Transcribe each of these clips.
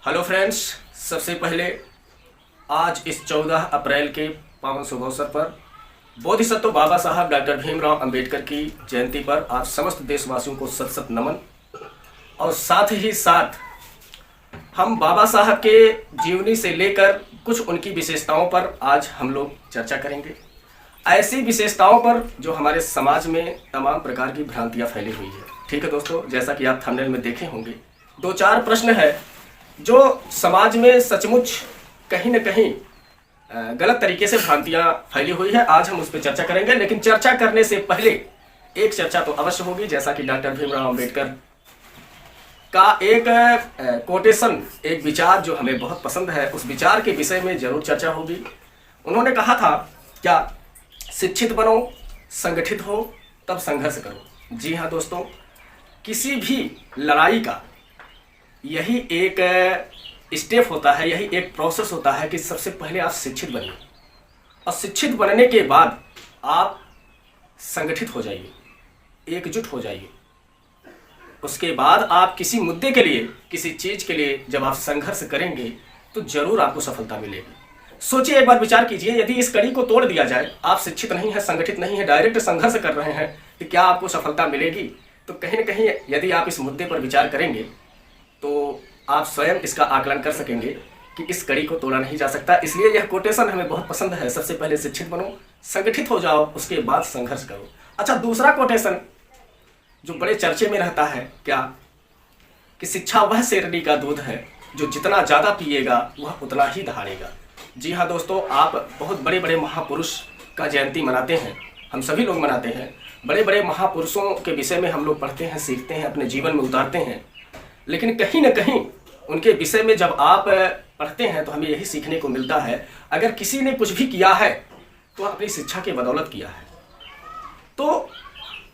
Hello friends, सबसे पहले आज इस 14 अप्रैल के पावन शुभ अवसर पर बोधिसत्व बाबा साहब डॉक्टर भीमराव अंबेडकर की जयंती पर आप समस्त देशवासियों को सत सत नमन। और साथ ही साथ हम बाबा साहब के जीवनी से लेकर कुछ उनकी विशेषताओं पर आज हम लोग चर्चा करेंगे। ऐसी विशेषताओं पर जो हमारे समाज में तमाम प्रकार की भ्रांतियां फैली हुई है। ठीक है दोस्तों, जैसा कि आप थंबनेल में देखे होंगे, 2-4 प्रश्न है जो समाज में सचमुच कहीं न कहीं गलत तरीके से भ्रांतियां फैली हुई है। आज हम उस पर चर्चा करेंगे, लेकिन चर्चा करने से पहले एक चर्चा तो अवश्य होगी। जैसा कि डॉक्टर भीमराव अंबेडकर का एक कोटेशन, एक विचार जो हमें बहुत पसंद है, उस विचार के विषय में जरूर चर्चा होगी। उन्होंने कहा था, क्या शिक्षित बनो, संगठित हो, तब संघर्ष करो। जी हाँ दोस्तों, किसी भी लड़ाई का यही एक स्टेप होता है, यही एक प्रोसेस होता है कि सबसे पहले आप शिक्षित बनिए और शिक्षित बनने के बाद आप संगठित हो जाइए, एकजुट हो जाइए। उसके बाद आप किसी मुद्दे के लिए, किसी चीज़ के लिए जब आप संघर्ष करेंगे तो जरूर आपको सफलता मिलेगी। सोचिए, एक बार विचार कीजिए, यदि इस कड़ी को तोड़ दिया जाए, आप शिक्षित नहीं है, संगठित नहीं है, डायरेक्ट संघर्ष कर रहे हैं, तो क्या आपको सफलता मिलेगी? तो कहीं न कहीं यदि आप इस मुद्दे पर विचार करेंगे तो आप स्वयं इसका आकलन कर सकेंगे कि इस कड़ी को तोड़ा नहीं जा सकता। इसलिए यह कोटेशन हमें बहुत पसंद है। सबसे पहले शिक्षित बनो, संगठित हो जाओ, उसके बाद संघर्ष करो। अच्छा, दूसरा कोटेशन जो बड़े चर्चे में रहता है, क्या कि शिक्षा वह शेरनी का दूध है जो जितना ज़्यादा पिएगा वह उतना ही दहाड़ेगा। जी हाँ दोस्तों, आप बहुत बड़े बड़े महापुरुष का जयंती मनाते हैं, हम सभी लोग मनाते हैं। बड़े बड़े महापुरुषों के विषय में हम लोग पढ़ते हैं, सीखते हैं, अपने जीवन में उतारते हैं। लेकिन कहीं न कहीं उनके विषय में जब आप पढ़ते हैं तो हमें यही सीखने को मिलता है, अगर किसी ने कुछ भी किया है तो अपनी शिक्षा के बदौलत किया है। तो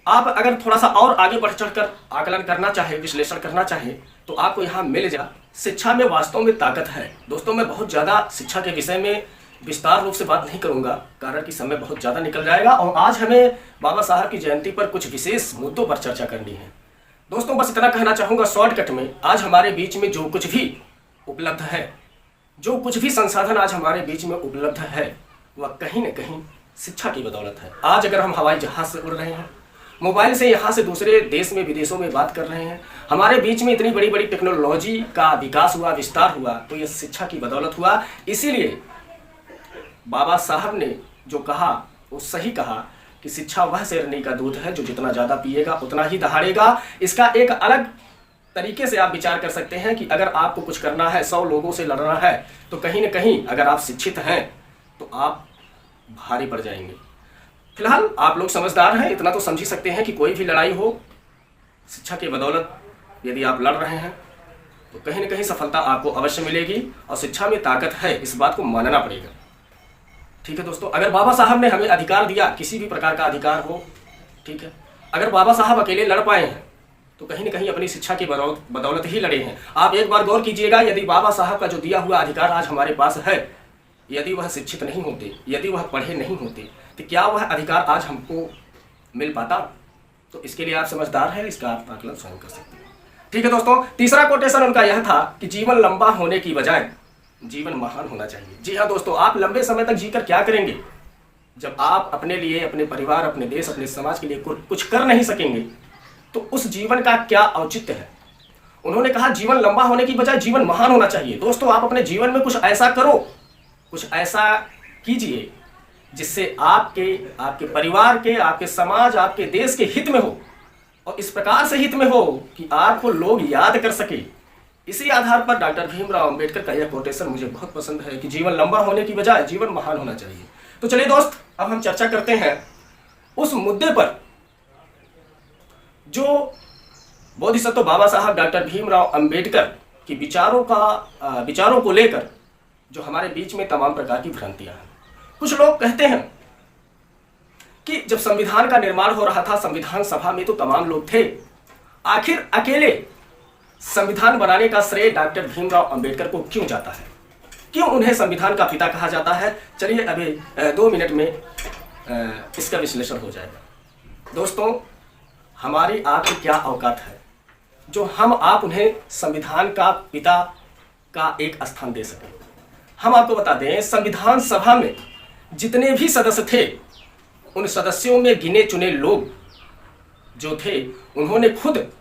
आप अगर थोड़ा सा और आगे बढ़ चढ़कर आकलन करना चाहे, विश्लेषण करना चाहे, तो आपको यहाँ मिल जा। शिक्षा में वास्तव में ताकत है दोस्तों। मैं बहुत ज़्यादा शिक्षा के विषय में विस्तार रूप से बात नहीं करूँगा, कारण कि समय बहुत ज़्यादा निकल जाएगा। और आज हमें बाबा साहब की जयंती पर कुछ विशेष मुद्दों पर चर्चा करनी है। दोस्तों, बस इतना कहना चाहूँगा शॉर्टकट में, आज हमारे बीच में जो कुछ भी उपलब्ध है, जो कुछ भी संसाधन आज हमारे बीच में उपलब्ध है, वह कहीं न कहीं शिक्षा की बदौलत है। आज अगर हम हवाई जहाज़ से उड़ रहे हैं, मोबाइल से यहाँ से दूसरे देश में, विदेशों में बात कर रहे हैं, हमारे बीच में इतनी बड़ी बड़ी टेक्नोलॉजी का विकास हुआ, विस्तार हुआ, तो यह शिक्षा की बदौलत हुआ। इसीलिए बाबा साहब ने जो कहा वो सही कहा कि शिक्षा वह शेरनी का दूध है जो जितना ज़्यादा पिएगा उतना ही दहाड़ेगा। इसका एक अलग तरीके से आप विचार कर सकते हैं कि अगर आपको कुछ करना है, 100 लोगों से लड़ना है, तो कहीं न कहीं अगर आप शिक्षित हैं तो आप भारी पड़ जाएंगे। फिलहाल आप लोग समझदार हैं, इतना तो समझ ही सकते हैं कि कोई भी लड़ाई हो, शिक्षा की बदौलत यदि आप लड़ रहे हैं तो कहीं न कहीं सफलता आपको अवश्य मिलेगी। और शिक्षा में ताकत है, इस बात को मानना पड़ेगा। ठीक है दोस्तों, अगर बाबा साहब ने हमें अधिकार दिया, किसी भी प्रकार का अधिकार हो, ठीक है, अगर बाबा साहब अकेले लड़ पाए हैं तो कहीं न कहीं अपनी शिक्षा की बदौलत ही लड़े हैं। आप एक बार गौर कीजिएगा, यदि बाबा साहब का जो दिया हुआ अधिकार आज हमारे पास है, यदि वह शिक्षित नहीं होते, यदि वह पढ़े नहीं होते, तो क्या वह अधिकार आज हमको मिल पाता? तो इसके लिए आप समझदार हैं, इसका आप आकलन स्वयं कर सकते हैं। ठीक है दोस्तों, तीसरा कोटेशन उनका यह था कि जीवन लंबा होने की बजाय जीवन महान होना चाहिए। जी हाँ दोस्तों, आप लंबे समय तक जीकर क्या करेंगे जब आप अपने लिए, अपने परिवार, अपने देश, अपने समाज के लिए कुछ कर नहीं सकेंगे? तो उस जीवन का क्या औचित्य है? उन्होंने कहा जीवन लंबा होने की बजाय जीवन महान होना चाहिए। दोस्तों, आप अपने जीवन में कुछ ऐसा करो, कुछ ऐसा कीजिए जिससे आपके परिवार के, आपके समाज, आपके देश के हित में हो, और इस प्रकार से हित में हो कि आपको लोग याद कर सके। इसी आधार पर डॉक्टर भीमराव अंबेडकर का यह कोटेशन मुझे बहुत पसंद है कि जीवन लंबा होने की बजाय जीवन महान होना चाहिए। तो चलिए दोस्त, अब हम चर्चा करते हैं उस मुद्दे पर जो बोधिसत्व बाबा साहब डॉक्टर भीमराव अंबेडकर की विचारों को लेकर जो हमारे बीच में तमाम प्रकार की भ्रांतियां हैं। कुछ लोग कहते हैं कि जब संविधान का निर्माण हो रहा था, संविधान सभा में तो तमाम लोग थे, आखिर अकेले संविधान बनाने का श्रेय डॉक्टर भीमराव अंबेडकर को क्यों जाता है? क्यों उन्हें संविधान का पिता कहा जाता है? चलिए अभी 2 मिनट में इसका विश्लेषण हो जाएगा। दोस्तों, हमारी आपकी क्या औकात है जो हम आप उन्हें संविधान का पिता का एक स्थान दे सके। हम आपको बता दें, संविधान सभा में जितने भी सदस्य थे, उन सदस्यों में गिने चुने लोग जो थे, उन्होंने खुद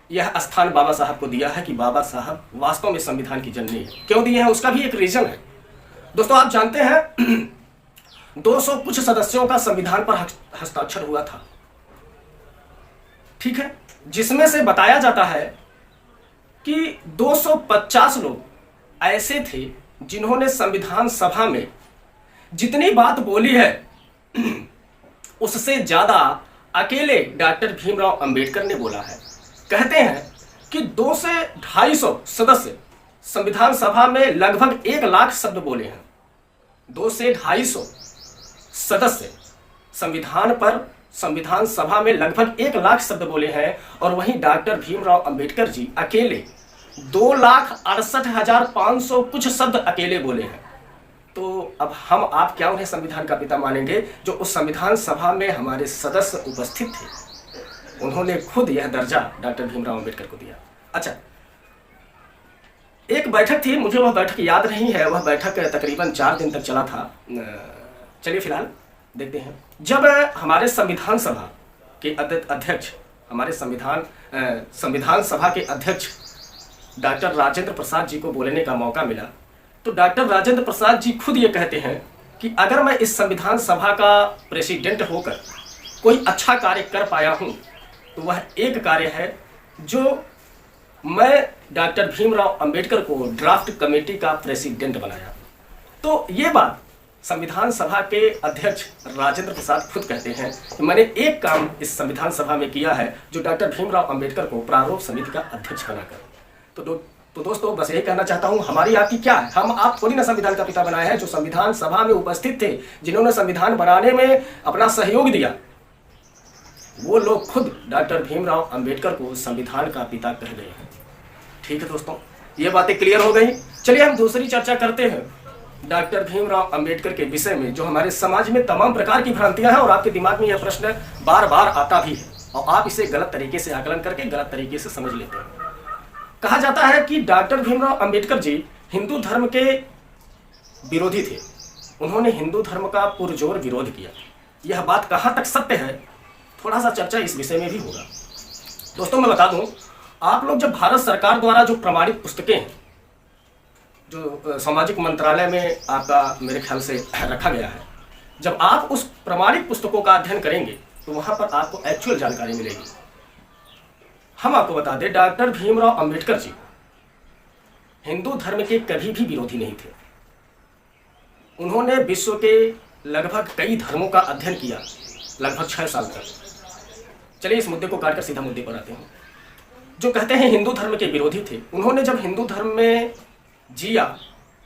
यह स्थान बाबा साहब को दिया है कि बाबा साहब वास्तव में संविधान की जननी है। क्यों दिए हैं, उसका भी एक रीजन है। दोस्तों, आप जानते हैं 200 कुछ सदस्यों का संविधान पर हस्ताक्षर हुआ था, ठीक है, जिसमें से बताया जाता है कि 250 लोग ऐसे थे जिन्होंने संविधान सभा में जितनी बात बोली है उससे ज्यादा अकेले डॉक्टर भीमराव अंबेडकर ने बोला है। कहते हैं कि 2 से 250 सदस्य संविधान सभा में लगभग 1 लाख शब्द बोले हैं। 2 से 250 सदस्य संविधान सभा में लगभग 1 लाख शब्द बोले हैं, और वहीं डॉक्टर भीमराव अंबेडकर जी अकेले 2,68,500 कुछ शब्द अकेले बोले हैं। तो अब हम आप क्या उन्हें संविधान का पिता मानेंगे, जो उस संविधान सभा में हमारे सदस्य उपस्थित थे, उन्होंने खुद यह दर्जा डॉक्टर भीमराव अंबेडकर को दिया। अच्छा, एक बैठक थी, मुझे वह बैठक याद नहीं है, वह बैठक तकरीबन 4 दिन तक चला था। चलिए फिलहाल देखते हैं। जब हमारे संविधान सभा के अध्यक्ष, हमारे संविधान सभा के अध्यक्ष डॉक्टर राजेंद्र प्रसाद जी को बोलने का मौका मिला, तो डॉक्टर राजेंद्र प्रसाद जी खुद ये कहते हैं कि अगर मैं इस संविधान सभा का प्रेसिडेंट होकर कोई अच्छा कार्य कर पाया हूं, तो वह एक कार्य है जो मैं डॉक्टर भीमराव अंबेडकर को ड्राफ्ट कमेटी का प्रेसिडेंट बनाया। तो ये बात संविधान सभा के अध्यक्ष राजेंद्र प्रसाद खुद कहते हैं कि मैंने एक काम इस संविधान सभा में किया है, जो डॉक्टर भीमराव अंबेडकर को प्रारूप समिति का अध्यक्ष बनाकर। तो दोस्तों, बस यही कहना चाहता हूं, हमारी आपकी क्या है, हम आप थोड़ी ना संविधान का पिता बनाए हैं। जो संविधान सभा में उपस्थित थे, जिन्होंने संविधान बनाने में अपना सहयोग दिया, वो लोग खुद डॉक्टर भीमराव अंबेडकर को संविधान का पिता कह गए हैं। ठीक है दोस्तों, ये बातें क्लियर हो गई। चलिए हम दूसरी चर्चा करते हैं डॉक्टर भीमराव अंबेडकर के विषय में, जो हमारे समाज में तमाम प्रकार की भ्रांतियां हैं, और आपके दिमाग में यह प्रश्न बार बार आता भी है, और आप इसे गलत तरीके से आकलन करके गलत तरीके से समझ लेते हैं। कहा जाता है कि डॉक्टर भीमराव अंबेडकर जी हिंदू धर्म के विरोधी थे। उन्होंने हिंदू धर्म का पुरजोर विरोध किया। यह बात कहां तक सत्य है, थोड़ा सा चर्चा इस विषय में भी होगा। दोस्तों, मैं बता दूं, आप लोग जब भारत सरकार द्वारा जो प्रमाणित पुस्तकें हैं, जो सामाजिक मंत्रालय में आपका मेरे ख्याल से रखा गया है, जब आप उस प्रमाणित पुस्तकों का अध्ययन करेंगे तो वहां पर आपको एक्चुअल जानकारी मिलेगी। हम आपको बता दें, डॉक्टर भीमराव अंबेडकर जी हिंदू धर्म के कभी भी विरोधी नहीं थे। उन्होंने विश्व के लगभग कई धर्मों का अध्ययन किया, लगभग 6 साल तक। चलिए इस मुद्दे को काटकर सीधा मुद्दे पर आते हैं। जो कहते हैं हिंदू धर्म के विरोधी थे, उन्होंने जब हिंदू धर्म में जिया,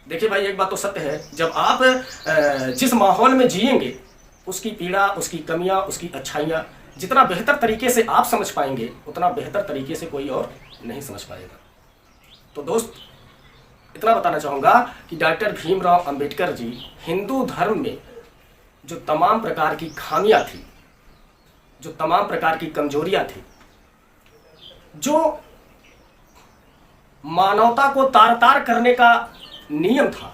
देखिए भाई, एक बात तो सत्य है, जब आप जिस माहौल में जिएंगे, उसकी पीड़ा, उसकी कमियां, उसकी अच्छाइयां जितना बेहतर तरीके से आप समझ पाएंगे, उतना बेहतर तरीके से कोई और नहीं समझ पाएगा। तो दोस्त, इतना बताना चाहूँगा कि डॉक्टर भीमराव अंबेडकर जी हिंदू धर्म में जो तमाम प्रकार की खामियां थी, जो तमाम प्रकार की कमजोरियां थी, जो मानवता को तार तार करने का नियम था,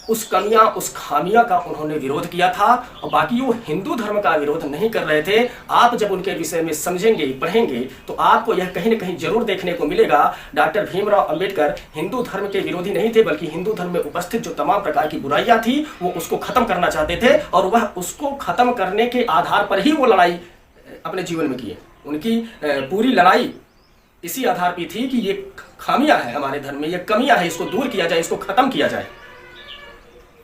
उस कमियां, उस खामियां का उन्होंने विरोध किया था। और बाकी वो हिंदू धर्म का विरोध नहीं कर रहे थे। आप जब उनके विषय में समझेंगे, पढ़ेंगे, तो आपको यह कहीं न कहीं जरूर देखने को मिलेगा, डॉक्टर भीमराव अंबेडकर हिंदू धर्म के विरोधी नहीं थे, बल्कि हिंदू धर्म में उपस्थित जो तमाम प्रकार की बुराइयां थी, वो उसको खत्म करना चाहते थे, और वह उसको खत्म करने के आधार पर ही वो लड़ाई अपने जीवन में किए। उनकी पूरी लड़ाई इसी आधार पर थी कि ये खामियां है हमारे धर्म में, ये कमियां है, इसको दूर किया जाए, इसको खत्म किया जाए।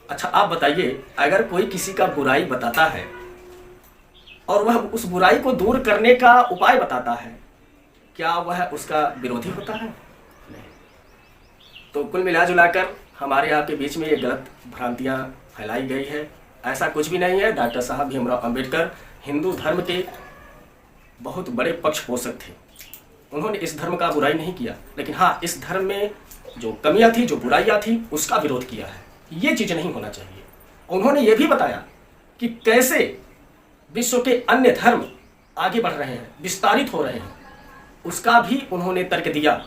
अच्छा, आप बताइए, अगर कोई किसी का बुराई बताता है और वह उस बुराई को दूर करने का उपाय बताता है, क्या वह उसका विरोधी होता है? नहीं। तो कुल मिला जुलाकर हमारे यहाँ के बीच में ये गलत भ्रांतियाँ फैलाई गई है। ऐसा कुछ भी नहीं है। डॉक्टर साहब भीमराव अंबेडकर हिंदू धर्म के बहुत बड़े पक्ष पोषक थे। उन्होंने इस धर्म का बुराई नहीं किया, लेकिन हाँ, इस धर्म में जो कमियां थी, जो बुराइयां थी, उसका विरोध किया है। ये चीज़ नहीं होना चाहिए। उन्होंने ये भी बताया कि कैसे विश्व के अन्य धर्म आगे बढ़ रहे हैं, विस्तारित हो रहे हैं, उसका भी उन्होंने तर्क दिया।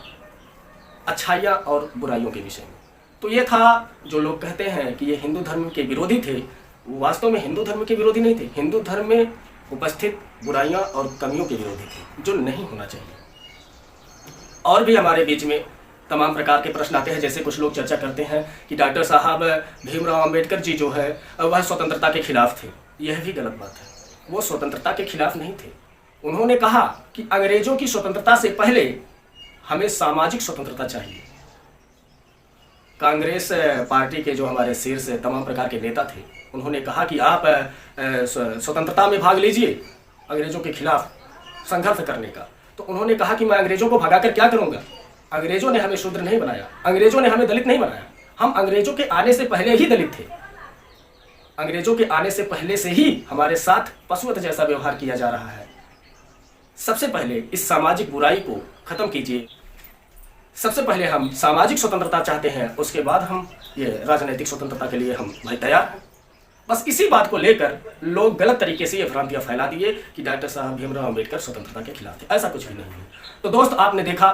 अच्छाइयाँ और बुराइयों के विषय में। तो ये था, जो लोग कहते हैं कि ये हिंदू धर्म के विरोधी थे, वो वास्तव में हिंदू धर्म के विरोधी नहीं थे, हिंदू धर्म में उपस्थित बुराइयां और कमियों के विरोधी थे, जो नहीं होना चाहिए। और भी हमारे बीच में तमाम प्रकार के प्रश्न आते हैं, जैसे कुछ लोग चर्चा करते हैं कि डॉक्टर साहब भीमराव अंबेडकर जी जो है वह स्वतंत्रता के खिलाफ थे। यह भी गलत बात है, वो स्वतंत्रता के खिलाफ नहीं थे। उन्होंने कहा कि अंग्रेजों की स्वतंत्रता से पहले हमें सामाजिक स्वतंत्रता चाहिए। कांग्रेस पार्टी के जो हमारे शीर्ष तमाम प्रकार के नेता थे, उन्होंने कहा कि आप स्वतंत्रता में भाग लीजिए अंग्रेजों के खिलाफ संघर्ष करने का। तो उन्होंने कहा कि मैं अंग्रेजों को भगाकर क्या करूंगा, अंग्रेजों ने हमें शूद्र नहीं बनाया, अंग्रेजों ने हमें दलित नहीं बनाया, हम अंग्रेजों के आने से पहले ही दलित थे, अंग्रेजों के आने से पहले से ही हमारे साथ पशुवत जैसा व्यवहार किया जा रहा है। सबसे पहले इस सामाजिक बुराई को खत्म कीजिए। सबसे पहले हम सामाजिक स्वतंत्रता चाहते हैं, उसके बाद हम ये राजनीतिक स्वतंत्रता के लिए हम भाई तैयार हैं। बस इसी बात को लेकर लोग गलत तरीके से ये भ्रांतियां फैला दिए कि डॉक्टर साहब भीमराव अंबेडकर स्वतंत्रता के खिलाफ थे। ऐसा कुछ भी नहीं है। तो दोस्त, आपने देखा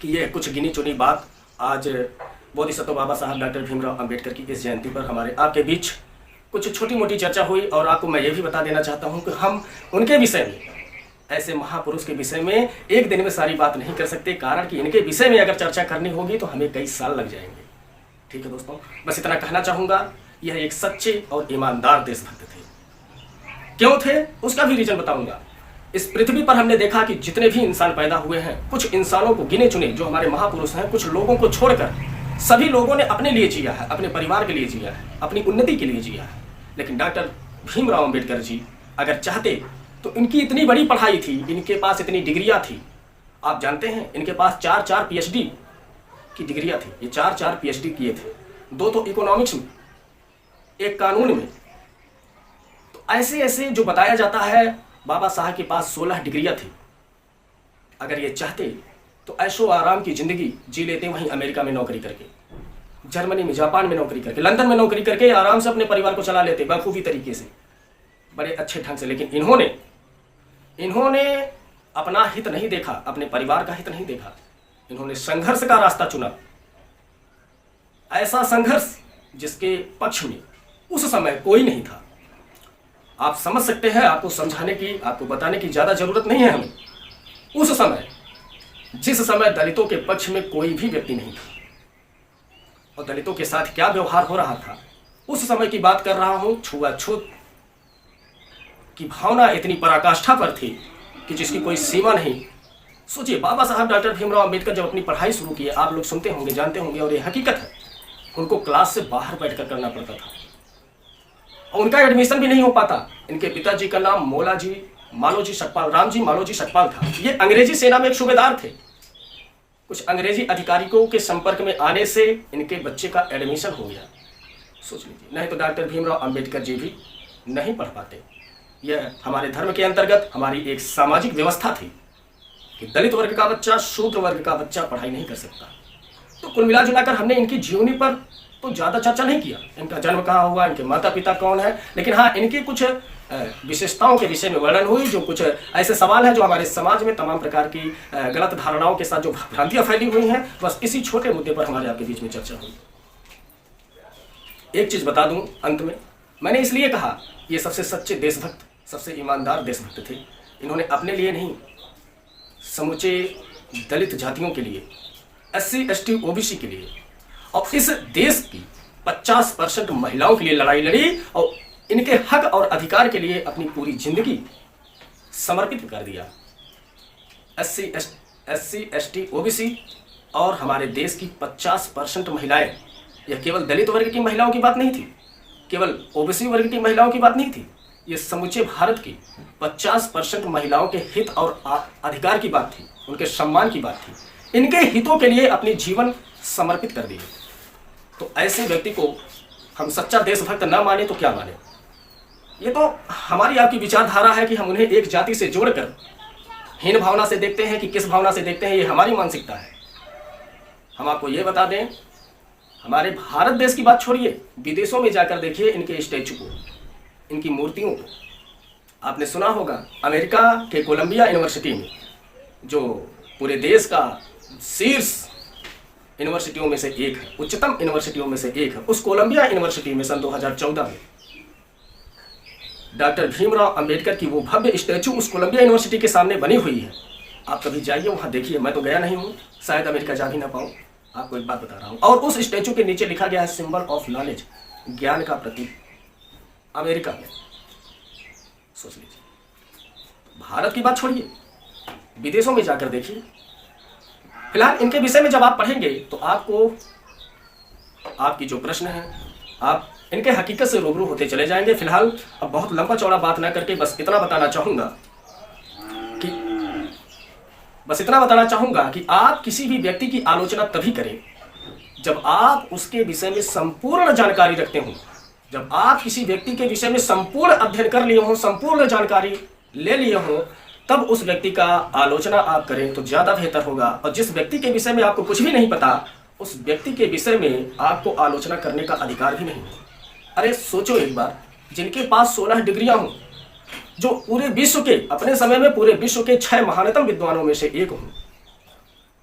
कि ये कुछ गिनी चुनी बात आज बोधिसत्व बाबा साहब डॉक्टर भीमराव अंबेडकर की इस जयंती पर हमारे आपके बीच कुछ छोटी मोटी चर्चा हुई। और आपको मैं ये भी बता देना चाहता हूँ कि हम उनके विषय में, ऐसे महापुरुष के विषय में एक दिन में सारी बात नहीं कर सकते, कारण कि इनके विषय में अगर चर्चा करनी होगी तो हमें कई साल लग जाएंगे। ठीक है दोस्तों, बस इतना कहना चाहूँगा। यह एक सच्चे और ईमानदार देशभक्त थे। क्यों थे उसका भी रीजन बताऊंगा। इस पृथ्वी पर हमने देखा कि जितने भी इंसान पैदा हुए हैं, कुछ इंसानों को गिने चुने जो हमारे महापुरुष हैं, कुछ लोगों को छोड़कर सभी लोगों ने अपने लिए जिया है, अपने परिवार के लिए जिया है, अपनी उन्नति के लिए जिया है। लेकिन डॉक्टर भीमराव अंबेडकर जी अगर चाहते तो इनकी इतनी बड़ी पढ़ाई थी, इनके पास इतनी डिग्रियां थी। आप जानते हैं इनके पास 4 PhD की डिग्रियां थी। ये 4 PhD किए थे, 2 तो इकोनॉमिक्स में, एक कानून में। तो ऐसे ऐसे जो बताया जाता है, बाबा साहब के पास 16 डिग्रियां थी। अगर ये चाहते तो ऐशो आराम की जिंदगी जी लेते, वहीं अमेरिका में नौकरी करके, जर्मनी में, जापान में नौकरी करके, लंदन में नौकरी करके आराम से अपने परिवार को चला लेते बखूबी तरीके से, बड़े अच्छे ढंग से। लेकिन इन्होंने अपना हित नहीं देखा, अपने परिवार का हित नहीं देखा। इन्होंने संघर्ष का रास्ता चुना, ऐसा संघर्ष जिसके पक्ष में उस समय कोई नहीं था। आप समझ सकते हैं, आपको समझाने की, आपको बताने की ज्यादा जरूरत नहीं है हमें। उस समय, जिस समय दलितों के पक्ष में कोई भी व्यक्ति नहीं था और दलितों के साथ क्या व्यवहार हो रहा था, उस समय की बात कर रहा हूं। छुआछूत की भावना इतनी पराकाष्ठा पर थी कि जिसकी कोई सीमा नहीं। सोचिए, बाबा साहब डॉक्टर भीमराव अंबेडकर जब अपनी पढ़ाई शुरू की, आप लोग सुनते होंगे, जानते होंगे, और ये हकीकत है, उनको क्लास से बाहर बैठकर करना पड़ता था और उनका एडमिशन भी नहीं हो पाता। इनके पिताजी का नाम मालोजी सतपाल, रामजी मालोजी सतपाल था। ये अंग्रेजी सेना में एक सूबेदार थे। कुछ अंग्रेजी अधिकारियों के संपर्क में आने से इनके बच्चे का एडमिशन हो गया। सोच लीजिए, नहीं तो डॉक्टर भीमराव अंबेडकर जी भी नहीं पढ़ पाते। यह हमारे धर्म के अंतर्गत हमारी एक सामाजिक व्यवस्था थी कि दलित वर्ग का बच्चा, शूद्र वर्ग का बच्चा पढ़ाई नहीं कर सकता। तो कुल मिला जुलाकर हमने इनकी जीवनी पर तो ज़्यादा चर्चा नहीं किया, इनका जन्म कहाँ हुआ, इनके माता पिता कौन है, लेकिन हाँ, इनकी कुछ विशेषताओं के विषय में वर्णन हुई। जो कुछ ऐसे सवाल हैं जो हमारे समाज में तमाम प्रकार की गलत धारणाओं के साथ जो भ्रांतियाँ फैली हुई हैं, बस इसी छोटे मुद्दे पर हमारे आपके बीच में चर्चा हुई। एक चीज़ बता दूं अंत में, मैंने इसलिए कहा ये सबसे सच्चे देशभक्त, सबसे ईमानदार देशभक्त थे। इन्होंने अपने लिए नहीं, समूचे दलित जातियों के लिए, SC ST OBC के लिए और इस देश की 50% महिलाओं के लिए लड़ाई लड़ी और इनके हक और अधिकार के लिए अपनी पूरी जिंदगी समर्पित कर दिया। SC ST OBC और हमारे देश की 50% महिलाएं, यह केवल दलित वर्ग की महिलाओं की बात नहीं थी, केवल OBC वर्ग की महिलाओं की बात नहीं थी, ये समूचे भारत की 50% महिलाओं के हित और अधिकार की बात थी, उनके सम्मान की बात थी। इनके हितों के लिए अपनी जीवन समर्पित कर दिए। तो ऐसे व्यक्ति को हम सच्चा देशभक्त न माने तो क्या माने। ये तो हमारी आपकी विचारधारा है कि हम उन्हें एक जाति से जोड़कर हीन भावना से देखते हैं कि किस भावना से देखते हैं, ये हमारी मानसिकता है। हम आपको ये बता दें, हमारे भारत देश की बात छोड़िए, विदेशों में जाकर देखिए इनके स्टैचू को, इनकी मूर्तियों को। आपने सुना होगा अमेरिका के कोलंबिया यूनिवर्सिटी में, जो पूरे देश का शीर्ष यूनिवर्सिटियों में से एक है, उच्चतम यूनिवर्सिटियों में से एक है। उस कोलंबिया यूनिवर्सिटी में सन 2014 में डॉक्टर भीमराव अंबेडकर की वो भव्य स्टैचू उस कोलंबिया यूनिवर्सिटी के सामने बनी हुई है। आप कभी जाइए वहाँ देखिए, मैं तो गया नहीं हूँ, शायद अमेरिका जा भी ना पाऊँ। आपको एक बात बता रहा हूँ। और उस स्टैचू के नीचे लिखा गया है सिंबल ऑफ नॉलेज, ज्ञान का प्रतीक, अमेरिका में। सोच लीजिए, भारत की बात छोड़िए, विदेशों में जाकर देखिए। फिलहाल इनके विषय में जब आप पढ़ेंगे तो आपको आपकी जो प्रश्न है आप इनके हकीकत से रूबरू होते चले जाएंगे। फिलहाल अब बहुत लंबा चौड़ा बात ना करके बस इतना बताना चाहूंगा कि आप किसी भी व्यक्ति की आलोचना तभी करें जब आप उसके विषय में संपूर्ण जानकारी रखते हो। जब आप किसी व्यक्ति के विषय में संपूर्ण अध्ययन कर लिए हो, संपूर्ण जानकारी ले लिए हो, तब उस व्यक्ति का आलोचना आप करें तो ज्यादा बेहतर होगा। और जिस व्यक्ति के विषय में आपको कुछ भी नहीं पता, उस व्यक्ति के विषय में आपको आलोचना करने का अधिकार भी नहीं है। अरे सोचो एक बार, जिनके पास 16 डिग्रियां हों, जो पूरे विश्व के अपने समय में पूरे विश्व के 6 महानतम विद्वानों में से एक हों,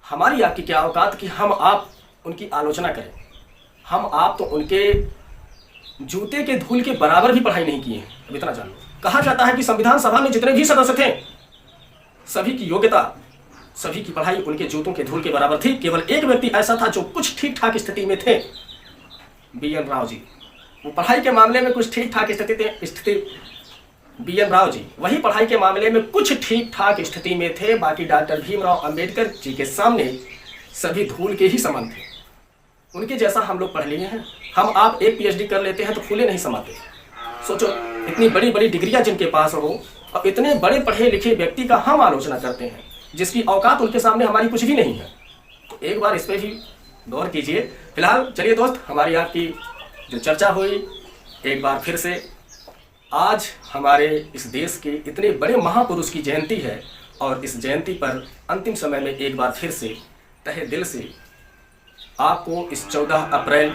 हमारी आपकी क्या औकात कि हम आप उनकी आलोचना करें। हम आप तो उनके जूते के धूल के बराबर भी पढ़ाई नहीं किए हैं। अब इतना जान लो, कहा जाता है कि संविधान सभा में जितने भी सदस्य थे, सभी की योग्यता, सभी की पढ़ाई उनके जूतों के धूल के बराबर थी। केवल एक व्यक्ति ऐसा था जो कुछ ठीक ठाक स्थिति में थे, BN राव जी। वो पढ़ाई के मामले में कुछ ठीक ठाक स्थिति BN राव जी वही पढ़ाई के मामले में कुछ ठीक ठाक स्थिति में थे। बाकी डॉक्टर भीमराव अंबेडकर जी के सामने सभी धूल के ही समान थे। उनके जैसा हम लोग पढ़ लिए हैं। हम आप एक PhD कर लेते हैं तो फूले नहीं समाते। सोचो, इतनी बड़ी बड़ी डिग्रियां जिनके पास हो और इतने बड़े पढ़े लिखे व्यक्ति का हम आलोचना करते हैं, जिसकी औकात उनके सामने हमारी कुछ भी नहीं है। तो एक बार इस पर भी गौर कीजिए। फिलहाल चलिए दोस्त, हमारी आपकी जो चर्चा हुई, एक बार फिर से आज हमारे इस देश के इतने बड़े महापुरुष की जयंती है और इस जयंती पर अंतिम समय में एक बार फिर से तहे दिल से आपको इस 14 अप्रैल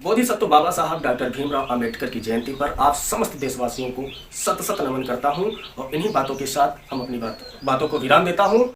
बोधिसत्व बाबा साहब डॉक्टर भीमराव अंबेडकर की जयंती पर आप समस्त देशवासियों को सत सत नमन करता हूं। और इन्हीं बातों के साथ हम अपनी बातों को विराम देता हूं।